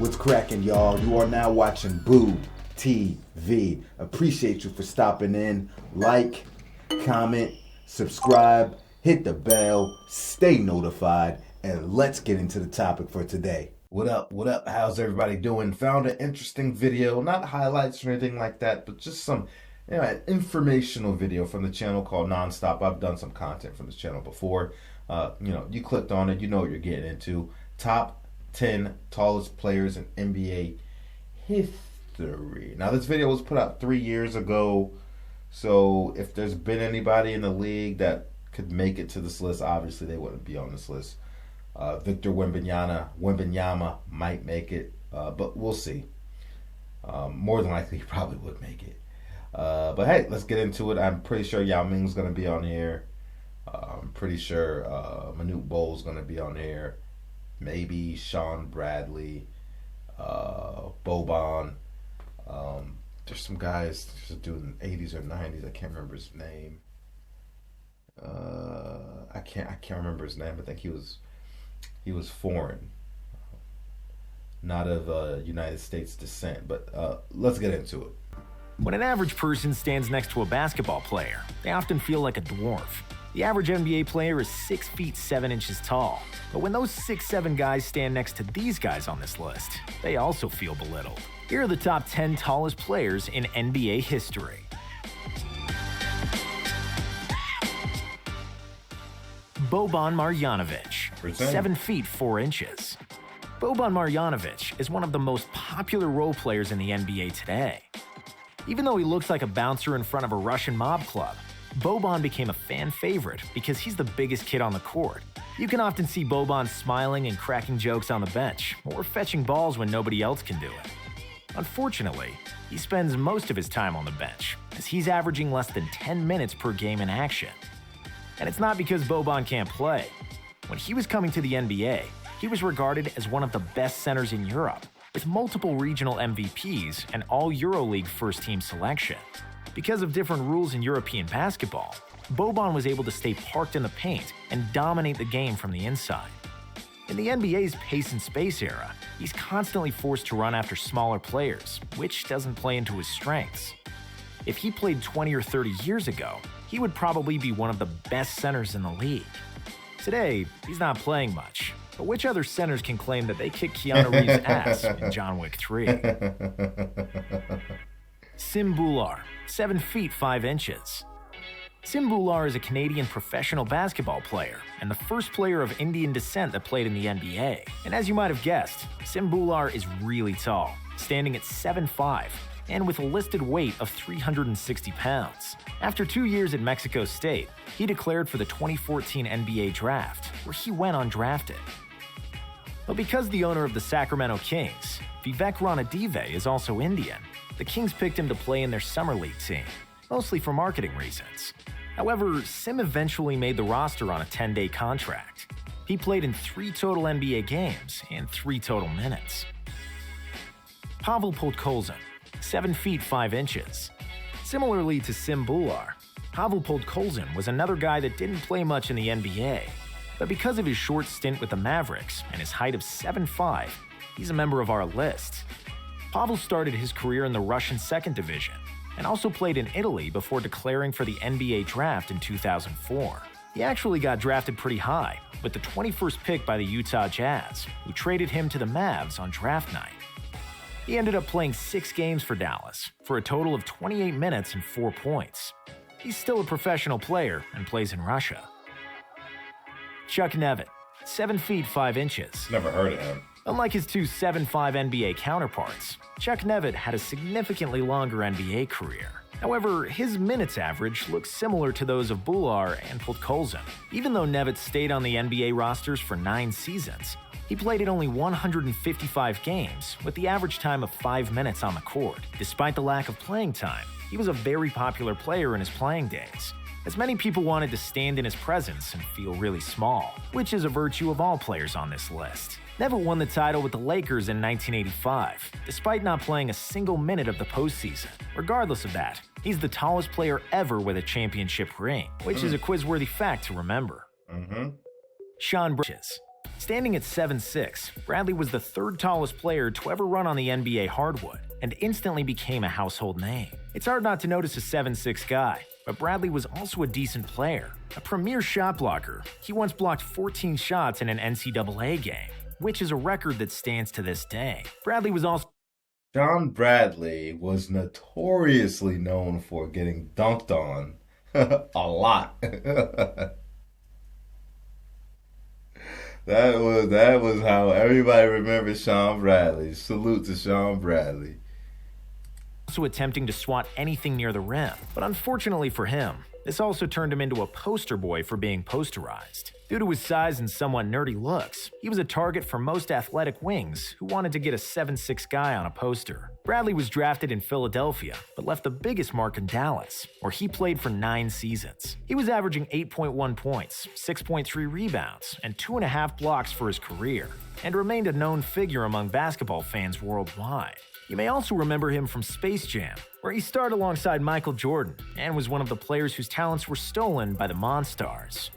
What's cracking, y'all? You are now watching Boo TV. Appreciate you for stopping in. Like, comment, subscribe, hit the bell, stay notified, and let's get into the topic for today. What up? What up? How's everybody doing? Found an interesting video, not highlights or anything like that, but just some an informational video from the channel called Nonstop. I've done some content from this channel before. You clicked on it, you know what you're getting into. Top 10 tallest players in NBA history. Now, this video was put out 3 years ago, so if there's been anybody in the league that could make it to this list, obviously they wouldn't be on this list. Victor Wembanyama might make it, but we'll see. More than likely, he probably would make it. But hey, let's get into it. I'm pretty sure Yao Ming's going to be on here. I'm pretty sure Manute Bol's going to be on here. Maybe Sean Bradley, Boban. There's some guys, there's a dude in the 80s or 90s. I can't remember his name. I can't remember his name. I think he was foreign, not of United States descent. But let's get into it. When an average person stands next to a basketball player, they often feel like a dwarf. The average NBA player is 6 feet 7 inches tall. But when those 6'7" guys stand next to these guys on this list, they also feel belittled. Here are the top 10 tallest players in NBA history. Boban Marjanovic, 7 feet 4 inches. Boban Marjanovic is one of the most popular role players in the NBA today. Even though he looks like a bouncer in front of a Russian mob club, Boban became a fan favorite because he's the biggest kid on the court. You can often see Boban smiling and cracking jokes on the bench, or fetching balls when nobody else can do it. Unfortunately, he spends most of his time on the bench, as he's averaging less than 10 minutes per game in action. And it's not because Boban can't play. When he was coming to the NBA, he was regarded as one of the best centers in Europe, with multiple regional MVPs and all EuroLeague first-team selection. Because of different rules in European basketball, Boban was able to stay parked in the paint and dominate the game from the inside. In the NBA's pace and space era, he's constantly forced to run after smaller players, which doesn't play into his strengths. If he played 20 or 30 years ago, he would probably be one of the best centers in the league. Today, he's not playing much. But which other centers can claim that they kicked Keanu Reeves' ass in John Wick 3? Sim Bhullar, 7 feet 5 inches. Sim Bhullar is a Canadian professional basketball player and the first player of Indian descent that played in the NBA. And as you might have guessed, Sim Bhullar is really tall, standing at 7'5", and with a listed weight of 360 pounds. After 2 years at Mexico State, he declared for the 2014 NBA draft, where he went undrafted. But because the owner of the Sacramento Kings, Vivek Ranadive, is also Indian, the Kings picked him to play in their summer league team, mostly for marketing reasons. However, Sim eventually made the roster on a 10-day contract. He played in 3 total NBA games and 3 total minutes. Pavel Podkolzin, 7 feet 5 inches. Similarly to Sim Bhullar, Pavel Podkolzin was another guy that didn't play much in the NBA. But because of his short stint with the Mavericks and his height of 7'5", he's a member of our list. Pavel started his career in the Russian second division and also played in Italy before declaring for the NBA draft in 2004. He actually got drafted pretty high, with the 21st pick by the Utah Jazz, who traded him to the Mavs on draft night. He ended up playing 6 games for Dallas, for a total of 28 minutes and 4 points. He's still a professional player and plays in Russia. Chuck Nevitt, 7 feet 5 inches. Never heard of him. Unlike his 2 7'5" NBA counterparts, Chuck Nevitt had a significantly longer NBA career. However, his minutes average looks similar to those of Bhullar and Podkolzin. Even though Nevitt stayed on the NBA rosters for 9 seasons, he played in only 155 games, with the average time of 5 minutes on the court. Despite the lack of playing time, he was a very popular player in his playing days, as many people wanted to stand in his presence and feel really small, which is a virtue of all players on this list. Nevitt won the title with the Lakers in 1985, despite not playing a single minute of the postseason. Regardless of that, he's the tallest player ever with a championship ring, which is a quiz-worthy fact to remember. Sean Bridges, Standing at 7'6", Bradley was the third tallest player to ever run on the NBA hardwood and instantly became a household name. It's hard not to notice a 7'6" guy, but Bradley was also a decent player. A premier shot blocker, he once blocked 14 shots in an NCAA game, which is a record that stands to this day. Bradley was also John Bradley was notoriously known for getting dunked on a lot. That was how everybody remembers Sean Bradley. Salute to Sean Bradley. Also attempting to swat anything near the rim, but unfortunately for him, this also turned him into a poster boy for being posterized. Due to his size and somewhat nerdy looks, he was a target for most athletic wings who wanted to get a 7'6" guy on a poster. Bradley was drafted in Philadelphia, but left the biggest mark in Dallas, where he played for 9 seasons. He was averaging 8.1 points, 6.3 rebounds, and 2.5 blocks for his career, and remained a known figure among basketball fans worldwide. You may also remember him from Space Jam, where he starred alongside Michael Jordan and was one of the players whose talents were stolen by the Monstars.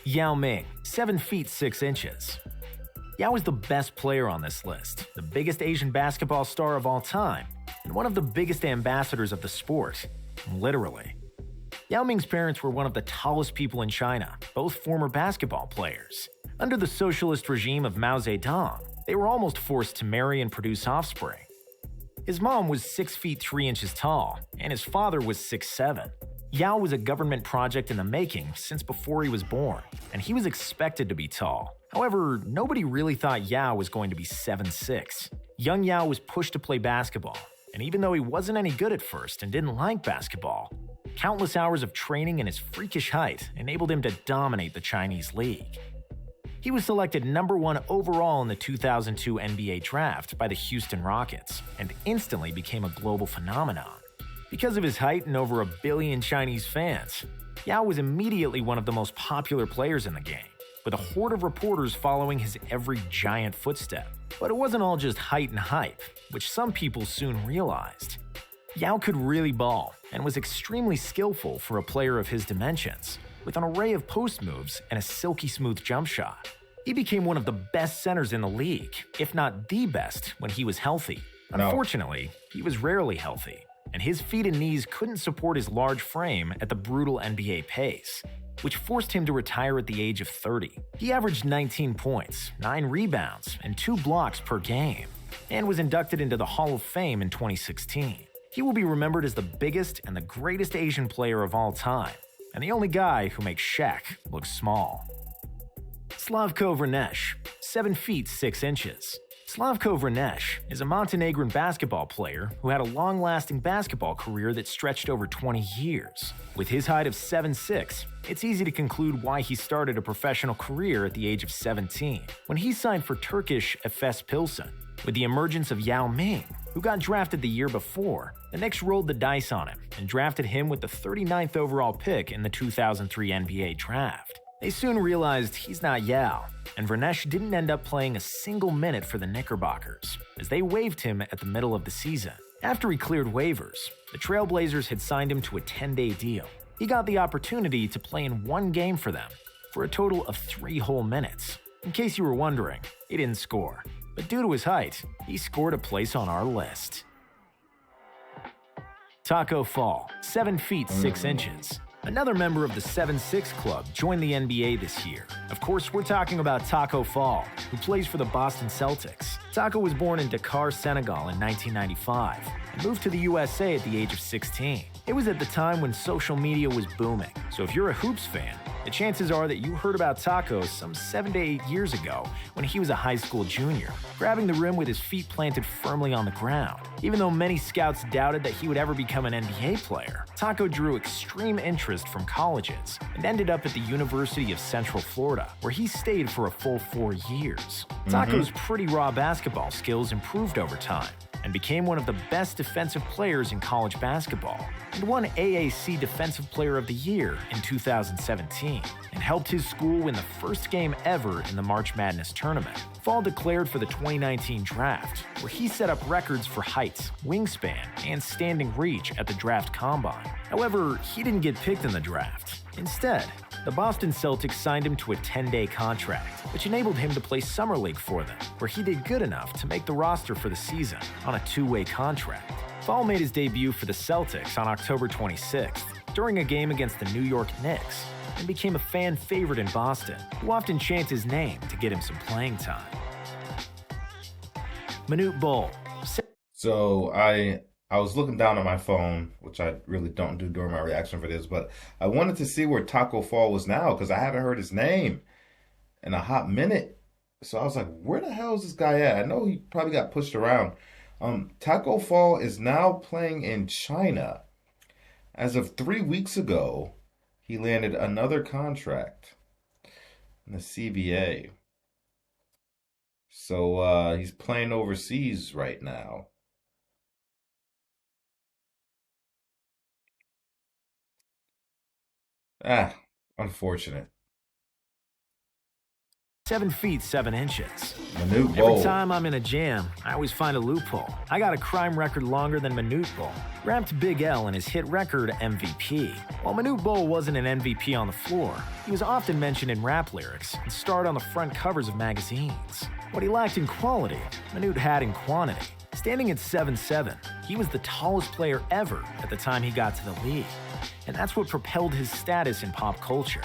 Yao Ming, 7 feet 6 inches. Yao is the best player on this list, the biggest Asian basketball star of all time, and one of the biggest ambassadors of the sport, literally. Yao Ming's parents were one of the tallest people in China, both former basketball players. Under the socialist regime of Mao Zedong, they were almost forced to marry and produce offspring. His mom was 6 feet 3 inches tall, and his father was 6'7". Yao was a government project in the making since before he was born, and he was expected to be tall. However, nobody really thought Yao was going to be 7'6". Young Yao was pushed to play basketball, and even though he wasn't any good at first and didn't like basketball, countless hours of training and his freakish height enabled him to dominate the Chinese league. He was selected number 1 overall in the 2002 NBA draft by the Houston Rockets and instantly became a global phenomenon. Because of his height and over 1 billion Chinese fans, Yao was immediately one of the most popular players in the game, with a horde of reporters following his every giant footstep. But it wasn't all just height and hype, which some people soon realized. Yao could really ball and was extremely skillful for a player of his dimensions, with an array of post moves and a silky smooth jump shot. He became one of the best centers in the league, if not the best, when he was healthy. Unfortunately, he was rarely healthy, and his feet and knees couldn't support his large frame at the brutal NBA pace, which forced him to retire at the age of 30. He averaged 19 points, 9 rebounds, and 2 blocks per game, and was inducted into the Hall of Fame in 2016. He will be remembered as the biggest and the greatest Asian player of all time, and the only guy who makes Shaq look small. Slavko Vrnesh, 7 feet 6 inches. Slavko Vrnesh is a Montenegrin basketball player who had a long-lasting basketball career that stretched over 20 years. With his height of 7'6", it's easy to conclude why he started a professional career at the age of 17, when he signed for Turkish Efes Pilsen. With the emergence of Yao Ming, who got drafted the year before, the Knicks rolled the dice on him and drafted him with the 39th overall pick in the 2003 NBA draft. They soon realized he's not Yao, and Vrnesh didn't end up playing a single minute for the Knickerbockers, as they waived him at the middle of the season. After he cleared waivers, the Trailblazers had signed him to a 10-day deal. He got the opportunity to play in 1 game for them, for a total of 3 whole minutes. In case you were wondering, he didn't score, but due to his height, he scored a place on our list. Taco Fall, 7 feet 6 inches. Another member of the 7'6" club joined the NBA this year. Of course, we're talking about Taco Fall, who plays for the Boston Celtics. Taco was born in Dakar, Senegal in 1995 and moved to the USA at the age of 16. It was at the time when social media was booming, so if you're a hoops fan, the chances are that you heard about Taco some 7 to 8 years ago when he was a high school junior, grabbing the rim with his feet planted firmly on the ground. Even though many scouts doubted that he would ever become an NBA player, Taco drew extreme interest from colleges and ended up at the University of Central Florida, where he stayed for a full 4 years. Taco's pretty raw basketball skills improved over time and became one of the best defensive players in college basketball, and won AAC Defensive Player of the Year in 2017, and helped his school win the first game ever in the March Madness tournament. Fall declared for the 2019 draft, where he set up records for height, wingspan, and standing reach at the draft combine. However, he didn't get picked in the draft. Instead, the Boston Celtics signed him to a 10-day contract, which enabled him to play Summer League for them, where he did good enough to make the roster for the season on a 2-way contract. Fall made his debut for the Celtics on October 26th during a game against the New York Knicks, and became a fan favorite in Boston, who often chants his name to get him some playing time. Manute Bol. So I was looking down at my phone, which I really don't do during my reaction videos, but I wanted to see where Taco Fall was now because I haven't heard his name in a hot minute. So I was like, where the hell is this guy at? I know he probably got pushed around. Taco Fall is now playing in China. As of 3 weeks ago, he landed another contract in the CBA. So he's playing overseas right now. Unfortunate. 7 feet 7 inches. Manute Bol. Every time I'm in a jam, I always find a loophole. I got a crime record longer than Manute Bol. Ramped Big L in his hit record MVP. While Manute Bol wasn't an MVP on the floor, he was often mentioned in rap lyrics and starred on the front covers of magazines. What he lacked in quality, Manute had in quantity. Standing at 7'7", he was the tallest player ever at the time he got to the league. And that's what propelled his status in pop culture.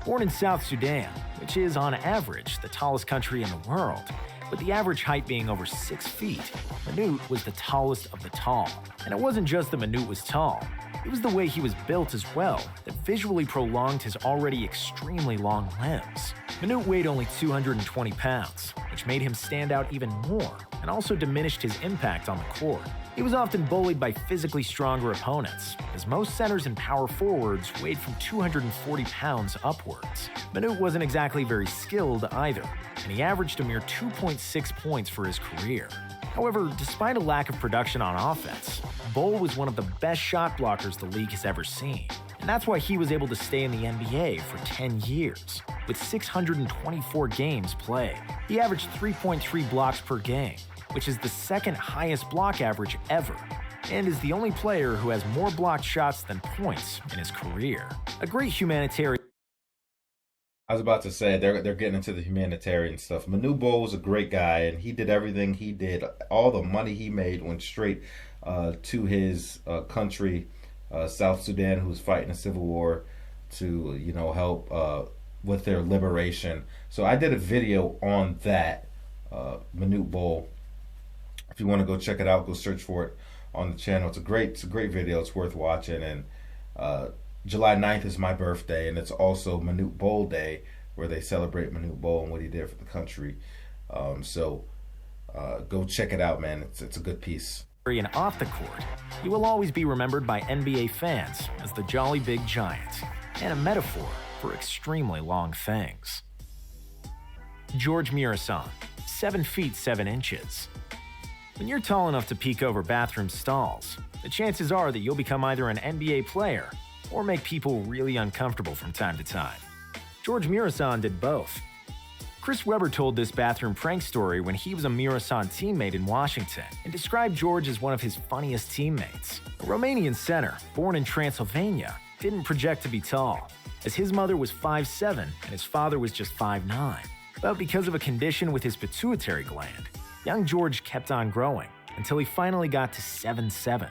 Born in South Sudan, which is on average the tallest country in the world, with the average height being over 6 feet, Manute was the tallest of the tall. And it wasn't just that Manute was tall, it was the way he was built as well that visually prolonged his already extremely long limbs. Manute weighed only 220 pounds, which made him stand out even more and also diminished his impact on the court. He was often bullied by physically stronger opponents, as most centers and power forwards weighed from 240 pounds upwards. Manute wasn't exactly very skilled either, and he averaged a mere 2.6 points for his career. However, despite a lack of production on offense, Bol was one of the best shot blockers the league has ever seen. And that's why he was able to stay in the NBA for 10 years, with 624 games played. He averaged 3.3 blocks per game, which is the second highest block average ever, and is the only player who has more blocked shots than points in his career. A great humanitarian. I was about to say, they're getting into the humanitarian stuff. Manute Bol was a great guy, and he did everything he did. All the money he made went straight to his country, South Sudan, who was fighting a civil war, to help with their liberation. So I did a video on that, Manute Bol. If you want to go check it out, go search for it on the channel. It's a great video. It's worth watching. And July 9th is my birthday, and it's also Manute Bol Day, where they celebrate Manute Bol and what he did for the country. So go check it out, man. It's a good piece. And off the court, he will always be remembered by NBA fans as the Jolly Big Giant, and a metaphor for extremely long things. George Murasan, 7 feet 7 inches. When you're tall enough to peek over bathroom stalls, the chances are that you'll become either an NBA player or make people really uncomfortable from time to time. George Murasan did both. Chris Webber told this bathroom prank story when he was a Murasan teammate in Washington and described George as one of his funniest teammates. A Romanian center, born in Transylvania, didn't project to be tall, as his mother was 5'7" and his father was just 5'9". But because of a condition with his pituitary gland, young George kept on growing until he finally got to 7'7",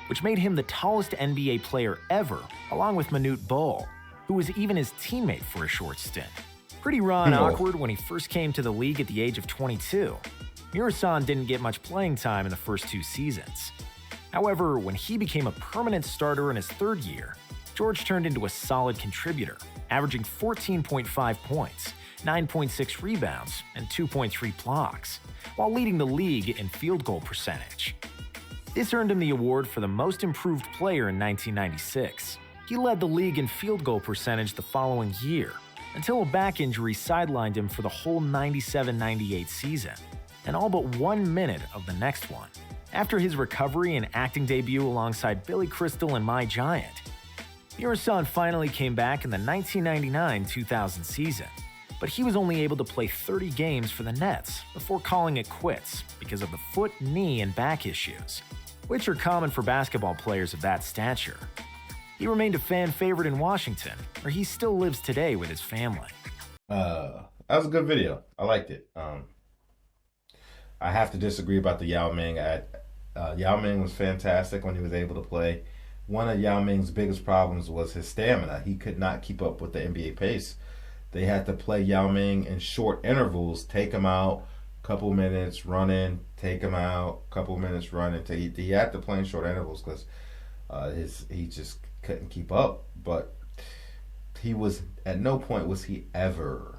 which made him the tallest NBA player ever, along with Manute Bol, who was even his teammate for a short stint. Pretty raw and awkward when he first came to the league at the age of 22, Murasan didn't get much playing time in the first 2 seasons. However, when he became a permanent starter in his 3rd year, George turned into a solid contributor, averaging 14.5 points, 9.6 rebounds, and 2.3 blocks, while leading the league in field goal percentage. This earned him the award for the most improved player in 1996. He led the league in field goal percentage the following year, until a back injury sidelined him for the whole 97-98 season, and all but 1 minute of the next one. After his recovery and acting debut alongside Billy Crystal and My Giant, Murasan finally came back in the 1999-2000 season, but he was only able to play 30 games for the Nets before calling it quits because of the foot, knee, and back issues, which are common for basketball players of that stature. He remained a fan favorite in Washington, where he still lives today with his family. That was a good video. I liked it. I have to disagree about the Yao Ming. Yao Ming was fantastic when he was able to play. One of Yao Ming's biggest problems was his stamina. He could not keep up with the NBA pace. They had to play Yao Ming in short intervals, take him out, couple minutes, run in, take him out, couple minutes, run in. He had to play in short intervals because he just couldn't keep up. But he was, at no point was he ever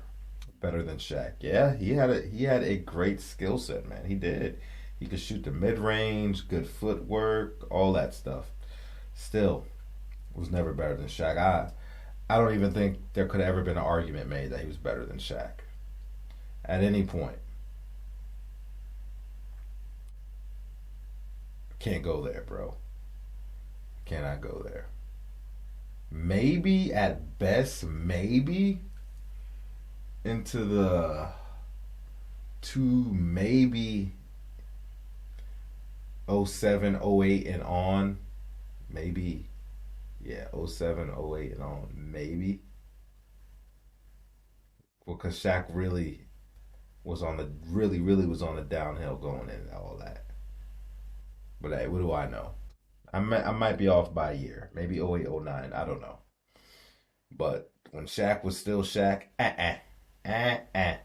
better than Shaq. Yeah, he had a great skill set, man. He did. He could shoot the mid-range, good footwork, all that stuff. Still, was never better than Shaq. I don't even think there could have ever been an argument made that he was better than Shaq at any point. Can't go there, bro. Cannot go there. Maybe, at best, maybe into the maybe 07, 08 and on. Maybe, yeah, 07, 08 and on, maybe. Because Shaq really was on the was on the downhill going in and all that. But hey, what do I know? I might be off by a year, maybe 08, 09, I don't know. But when Shaq was still Shaq, I'm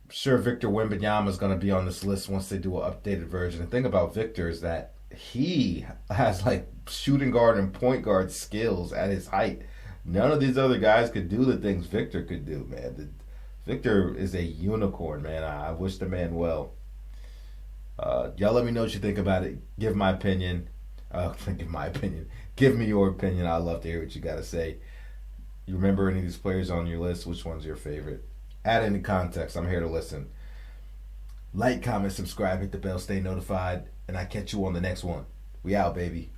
sure Victor Wembanyama is going to be on this list once they do an updated version. The thing about Victor is that he has like shooting guard and point guard skills at his height. None of these other guys could do the things Victor could do, man. Victor is a unicorn, man. I wish the man well. Y'all let me know what you think about it. Give my opinion. Give me your opinion. I'd love to hear what you got to say. You remember any of these players on your list? Which one's your favorite? Add any context. I'm here to listen. Like, comment, subscribe, hit the bell, stay notified, and I catch you on the next one. We out, baby.